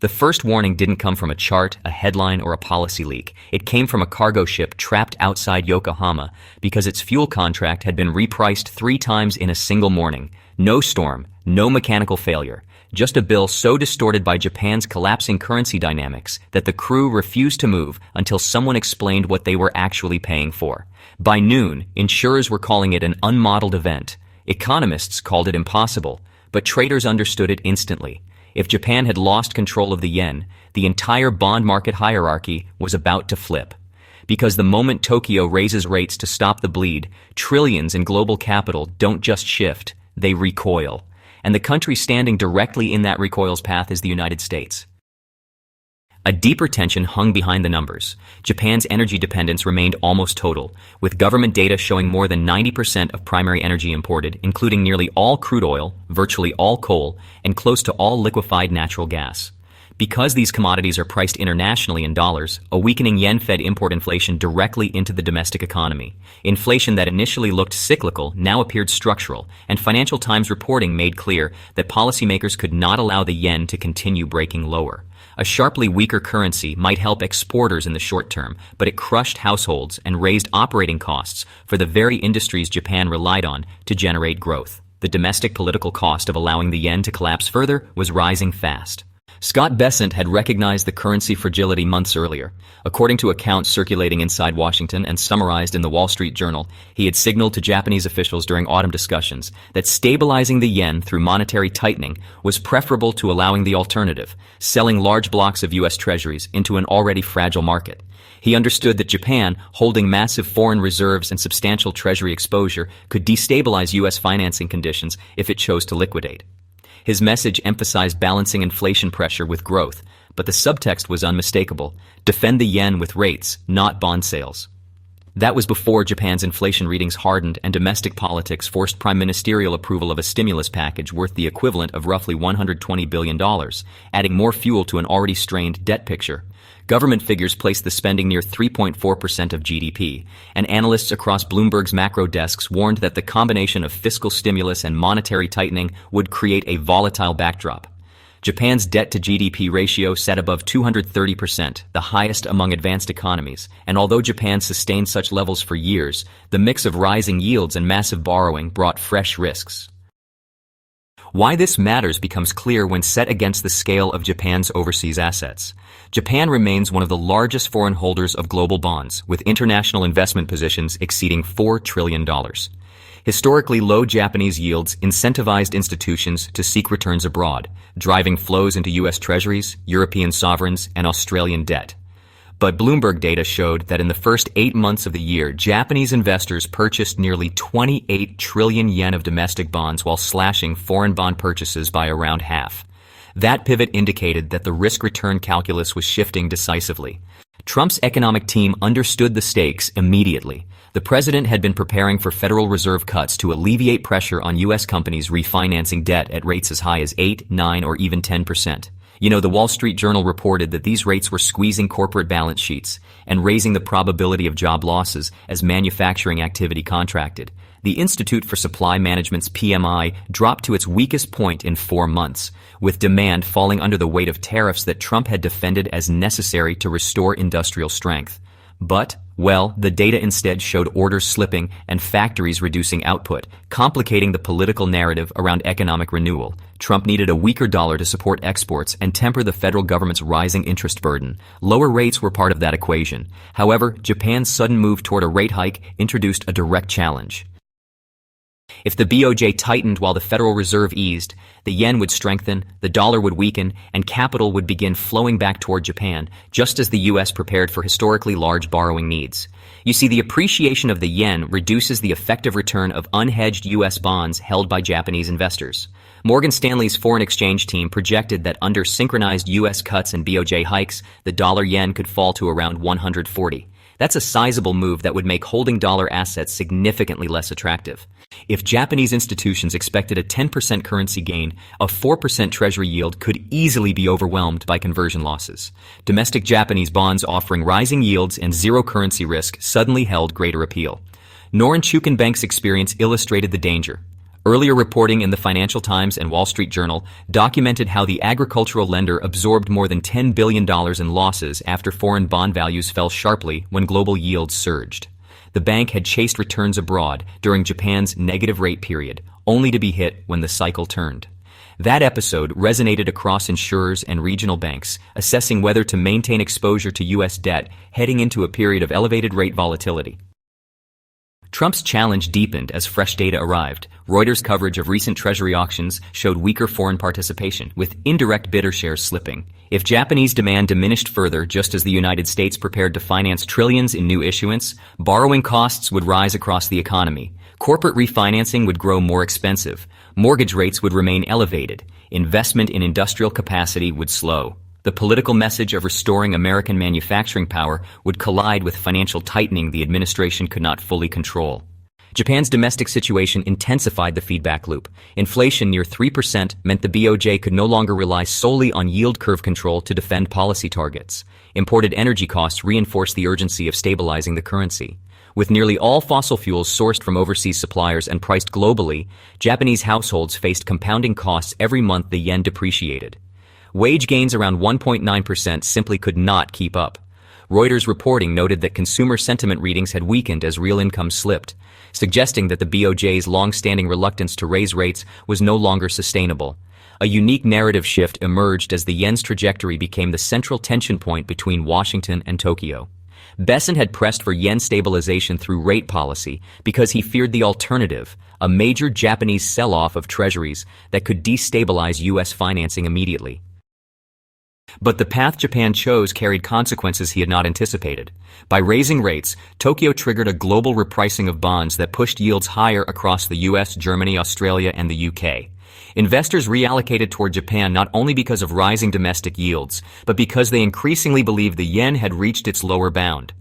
The first warning didn't come from a chart, a headline, or a policy leak. It came from a cargo ship trapped outside Yokohama because its fuel contract had been repriced 3 times in a single morning. No storm, no mechanical failure, just a bill so distorted by Japan's collapsing currency dynamics that the crew refused to move until someone explained what they were actually paying for. By noon, insurers were calling it an unmodeled event. Economists called it impossible, but traders understood it instantly. If Japan had lost control of the yen, the entire bond market hierarchy was about to flip. Because the moment Tokyo raises rates to stop the bleed, trillions in global capital don't just shift, they recoil. And the country standing directly in that recoil's path is the United States. A deeper tension hung behind the numbers. Japan's energy dependence remained almost total, with government data showing more than 90% of primary energy imported, including nearly all crude oil, virtually all coal, and close to all liquefied natural gas. Because these commodities are priced internationally in dollars, a weakening yen fed import inflation directly into the domestic economy. Inflation that initially looked cyclical now appeared structural, and Financial Times reporting made clear that policymakers could not allow the yen to continue breaking lower. A sharply weaker currency might help exporters in the short term, but it crushed households and raised operating costs for the very industries Japan relied on to generate growth. The domestic political cost of allowing the yen to collapse further was rising fast. Scott Bessent had recognized the currency fragility months earlier. According to accounts circulating inside Washington and summarized in the Wall Street Journal, he had signaled to Japanese officials during autumn discussions that stabilizing the yen through monetary tightening was preferable to allowing the alternative, selling large blocks of U.S. treasuries into an already fragile market. He understood that Japan, holding massive foreign reserves and substantial treasury exposure, could destabilize U.S. financing conditions if it chose to liquidate. His message emphasized balancing inflation pressure with growth, but the subtext was unmistakable: defend the yen with rates, not bond sales. That was before Japan's inflation readings hardened and domestic politics forced prime ministerial approval of a stimulus package worth the equivalent of roughly $120 billion, adding more fuel to an already strained debt picture. Government figures placed the spending near 3.4% of GDP, and analysts across Bloomberg's macro desks warned that the combination of fiscal stimulus and monetary tightening would create a volatile backdrop. Japan's debt-to-GDP ratio sat above 230%, the highest among advanced economies, and although Japan sustained such levels for years, the mix of rising yields and massive borrowing brought fresh risks. Why this matters becomes clear when set against the scale of Japan's overseas assets. Japan remains one of the largest foreign holders of global bonds, with international investment positions exceeding $4 trillion. Historically low Japanese yields incentivized institutions to seek returns abroad, driving flows into U.S. treasuries, European sovereigns, and Australian debt. But Bloomberg data showed that in the first 8 months of the year, Japanese investors purchased nearly 28 trillion yen of domestic bonds while slashing foreign bond purchases by around half. That pivot indicated that the risk-return calculus was shifting decisively. Trump's economic team understood the stakes immediately. The president had been preparing for Federal Reserve cuts to alleviate pressure on U.S. companies refinancing debt at rates as high as 8, 9, or even 10%. The Wall Street Journal reported that these rates were squeezing corporate balance sheets and raising the probability of job losses as manufacturing activity contracted. The Institute for Supply Management's PMI dropped to its weakest point in 4 months, with demand falling under the weight of tariffs that Trump had defended as necessary to restore industrial strength. But, the data instead showed orders slipping and factories reducing output, complicating the political narrative around economic renewal. Trump needed a weaker dollar to support exports and temper the federal government's rising interest burden. Lower rates were part of that equation. However, Japan's sudden move toward a rate hike introduced a direct challenge. If the BOJ tightened while the Federal Reserve eased, the yen would strengthen, the dollar would weaken, and capital would begin flowing back toward Japan, just as the U.S. prepared for historically large borrowing needs. You see, the appreciation of the yen reduces the effective return of unhedged U.S. bonds held by Japanese investors. Morgan Stanley's foreign exchange team projected that under synchronized U.S. cuts and BOJ hikes, the dollar-yen could fall to around 140. That's a sizable move that would make holding dollar assets significantly less attractive. If Japanese institutions expected a 10% currency gain, a 4% treasury yield could easily be overwhelmed by conversion losses. Domestic Japanese bonds offering rising yields and zero currency risk suddenly held greater appeal. Norinchukin Bank's experience illustrated the danger. Earlier reporting in the Financial Times and Wall Street Journal documented how the agricultural lender absorbed more than $10 billion in losses after foreign bond values fell sharply when global yields surged. The bank had chased returns abroad during Japan's negative rate period, only to be hit when the cycle turned. That episode resonated across insurers and regional banks, assessing whether to maintain exposure to U.S. debt heading into a period of elevated rate volatility. Trump's challenge deepened as fresh data arrived. Reuters' coverage of recent Treasury auctions showed weaker foreign participation, with indirect bidder shares slipping. If Japanese demand diminished further just as the United States prepared to finance trillions in new issuance, borrowing costs would rise across the economy. Corporate refinancing would grow more expensive. Mortgage rates would remain elevated. Investment in industrial capacity would slow. The political message of restoring American manufacturing power would collide with financial tightening the administration could not fully control. Japan's domestic situation intensified the feedback loop. Inflation near 3% meant the BOJ could no longer rely solely on yield curve control to defend policy targets. Imported energy costs reinforced the urgency of stabilizing the currency. With nearly all fossil fuels sourced from overseas suppliers and priced globally, Japanese households faced compounding costs every month the yen depreciated. Wage gains around 1.9% simply could not keep up. Reuters reporting noted that consumer sentiment readings had weakened as real income slipped, suggesting that the BOJ's long-standing reluctance to raise rates was no longer sustainable. A unique narrative shift emerged as the yen's trajectory became the central tension point between Washington and Tokyo. Besson had pressed for yen stabilization through rate policy because he feared the alternative, a major Japanese sell-off of treasuries that could destabilize U.S. financing immediately. But the path Japan chose carried consequences he had not anticipated. By raising rates, Tokyo triggered a global repricing of bonds that pushed yields higher across the US, Germany, Australia, and the UK. Investors reallocated toward Japan not only because of rising domestic yields, but because they increasingly believed the yen had reached its lower bound.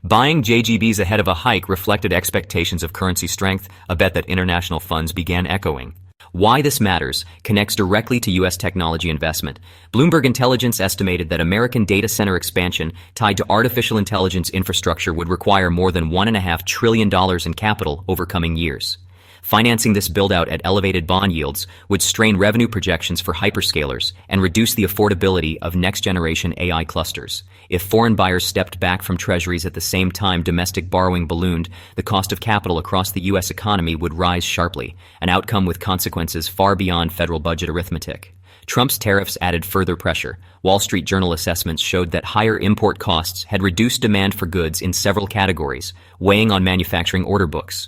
Buying JGBs ahead of a hike reflected expectations of currency strength, a bet that international funds began echoing. Why this matters connects directly to U.S. technology investment. Bloomberg Intelligence estimated that American data center expansion tied to artificial intelligence infrastructure would require more than $1.5 trillion in capital over coming years. Financing this build-out at elevated bond yields would strain revenue projections for hyperscalers and reduce the affordability of next-generation AI clusters. If foreign buyers stepped back from treasuries at the same time domestic borrowing ballooned, the cost of capital across the U.S. economy would rise sharply, an outcome with consequences far beyond federal budget arithmetic. Trump's tariffs added further pressure. Wall Street Journal assessments showed that higher import costs had reduced demand for goods in several categories, weighing on manufacturing order books.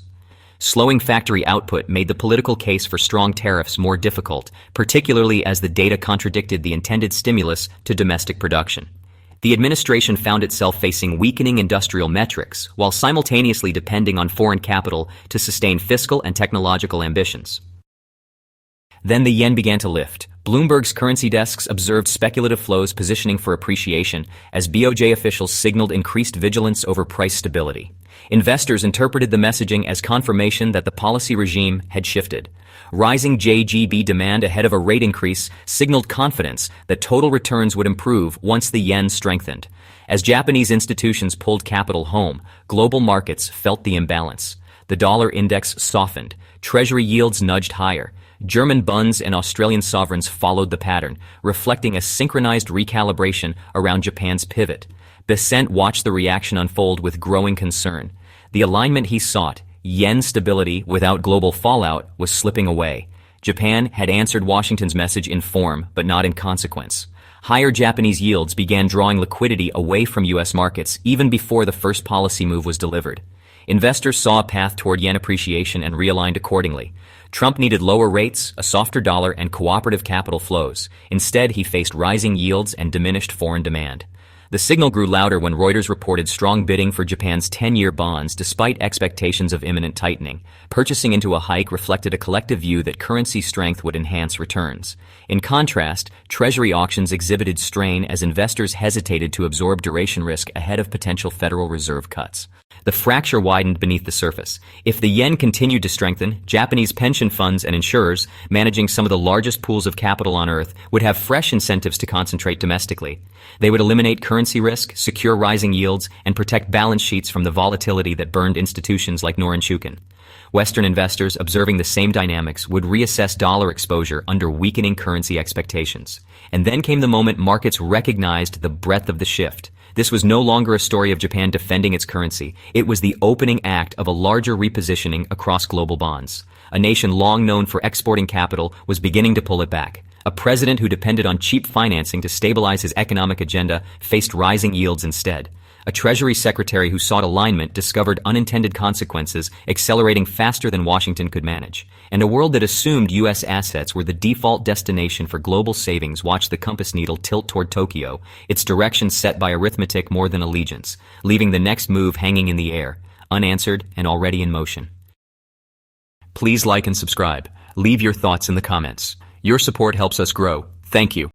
Slowing factory output made the political case for strong tariffs more difficult, particularly as the data contradicted the intended stimulus to domestic production. The administration found itself facing weakening industrial metrics while simultaneously depending on foreign capital to sustain fiscal and technological ambitions. Then the yen began to lift. Bloomberg's currency desks observed speculative flows positioning for appreciation as BOJ officials signaled increased vigilance over price stability. Investors interpreted the messaging as confirmation that the policy regime had shifted. Rising JGB demand ahead of a rate increase signaled confidence that total returns would improve once the yen strengthened. As Japanese institutions pulled capital home, global markets felt the imbalance. The dollar index softened. Treasury yields nudged higher. German bunds and Australian sovereigns followed the pattern, reflecting a synchronized recalibration around Japan's pivot. Besson watched the reaction unfold with growing concern. The alignment he sought, yen stability without global fallout, was slipping away. Japan had answered Washington's message in form, but not in consequence. Higher Japanese yields began drawing liquidity away from U.S. markets even before the first policy move was delivered. Investors saw a path toward yen appreciation and realigned accordingly. Trump needed lower rates, a softer dollar, and cooperative capital flows. Instead, he faced rising yields and diminished foreign demand. The signal grew louder when Reuters reported strong bidding for Japan's 10-year bonds despite expectations of imminent tightening. Purchasing into a hike reflected a collective view that currency strength would enhance returns. In contrast, Treasury auctions exhibited strain as investors hesitated to absorb duration risk ahead of potential Federal Reserve cuts. The fracture widened beneath the surface. If the yen continued to strengthen, Japanese pension funds and insurers, managing some of the largest pools of capital on Earth, would have fresh incentives to concentrate domestically. They would eliminate currency risk, secure rising yields, and protect balance sheets from the volatility that burned institutions like Norinchukin. Western investors, observing the same dynamics, would reassess dollar exposure under weakening currency expectations. And then came the moment markets recognized the breadth of the shift. This was no longer a story of Japan defending its currency. It was the opening act of a larger repositioning across global bonds. A nation long known for exporting capital was beginning to pull it back. A president who depended on cheap financing to stabilize his economic agenda faced rising yields instead. A Treasury secretary who sought alignment discovered unintended consequences, accelerating faster than Washington could manage. And a world that assumed U.S. assets were the default destination for global savings watched the compass needle tilt toward Tokyo, its direction set by arithmetic more than allegiance, leaving the next move hanging in the air, unanswered and already in motion. Please like and subscribe. Leave your thoughts in the comments. Your support helps us grow. Thank you.